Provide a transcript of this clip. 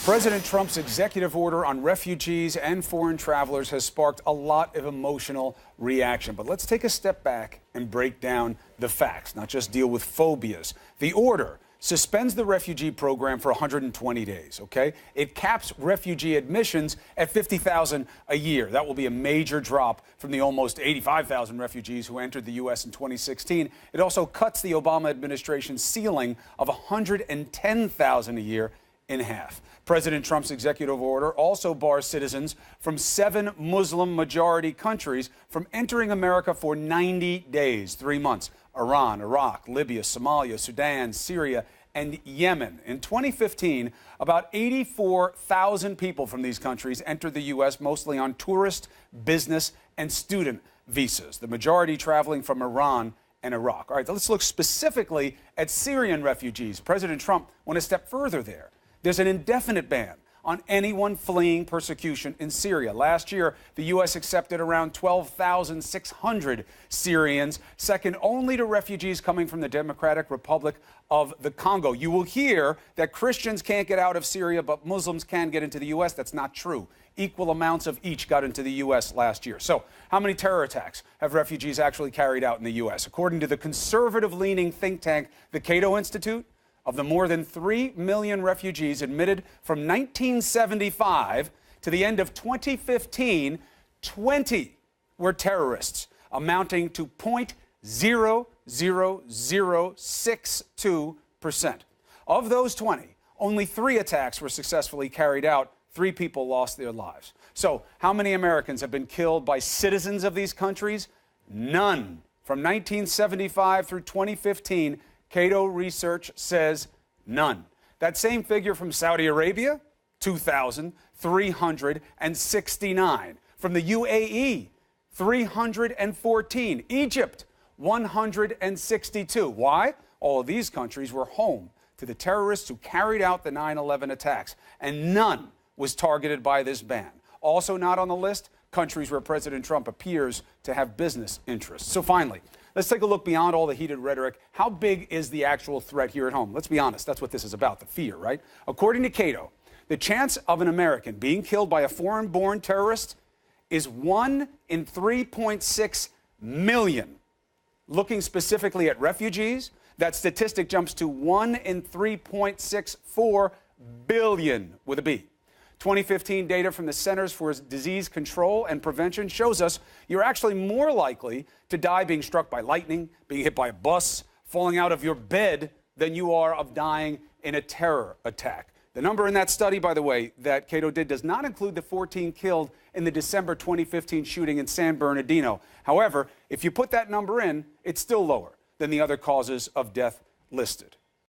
President Trump's executive order on refugees and foreign travelers has sparked a lot of emotional reaction. But let's take a step back and break down the facts, not just deal with phobias. The order suspends the refugee program for 120 days, okay? It caps refugee admissions at 50,000 a year. That will be a major drop from the almost 85,000 refugees who entered the U.S. in 2016. It also cuts the Obama administration's ceiling of 110,000 a year in half. President Trump's executive order also bars citizens from 7 Muslim-majority countries from entering America for 90 days, 3 months. Iran, Iraq, Libya, Somalia, Sudan, Syria, and Yemen. In 2015, about 84,000 people from these countries entered the U.S., mostly on tourist, business, and student visas, the majority traveling from Iran and Iraq. All right, let's look specifically at Syrian refugees. President Trump went a step further there. There's an indefinite ban on anyone fleeing persecution in Syria. Last year, the U.S. accepted around 12,600 Syrians, second only to refugees coming from the Democratic Republic of the Congo. You will hear that Christians can't get out of Syria, but Muslims can get into the U.S. That's not true. Equal amounts of each got into the U.S. last year. So how many terror attacks have refugees actually carried out in the U.S.? According to the conservative-leaning think tank, the Cato Institute, of the more than 3 million refugees admitted from 1975 to the end of 2015, 20 were terrorists, amounting to 0.00062%. Of those 20, only 3 attacks were successfully carried out. 3 people lost their lives. So how many Americans have been killed by citizens of these countries? None. From 1975 through 2015, Cato research says none. That same figure from Saudi Arabia, 2,369. From the UAE, 314. Egypt, 162. Why? All of these countries were home to the terrorists who carried out the 9/11 attacks, and none was targeted by this ban. Also not on the list, countries where President Trump appears to have business interests. So finally, let's take a look beyond all the heated rhetoric. How big is the actual threat here at home? Let's be honest, that's what this is about, the fear, right? According to Cato, the chance of an American being killed by a foreign-born terrorist is 1 in 3.6 million. Looking specifically at refugees, that statistic jumps to 1 in 3.64 billion with a B. 2015 data from the Centers for Disease Control and Prevention shows us you're actually more likely to die being struck by lightning, being hit by a bus, falling out of your bed than you are of dying in a terror attack. The number in that study, by the way, that Cato did does not include the 14 killed in the December 2015 shooting in San Bernardino. However, if you put that number in, it's still lower than the other causes of death listed.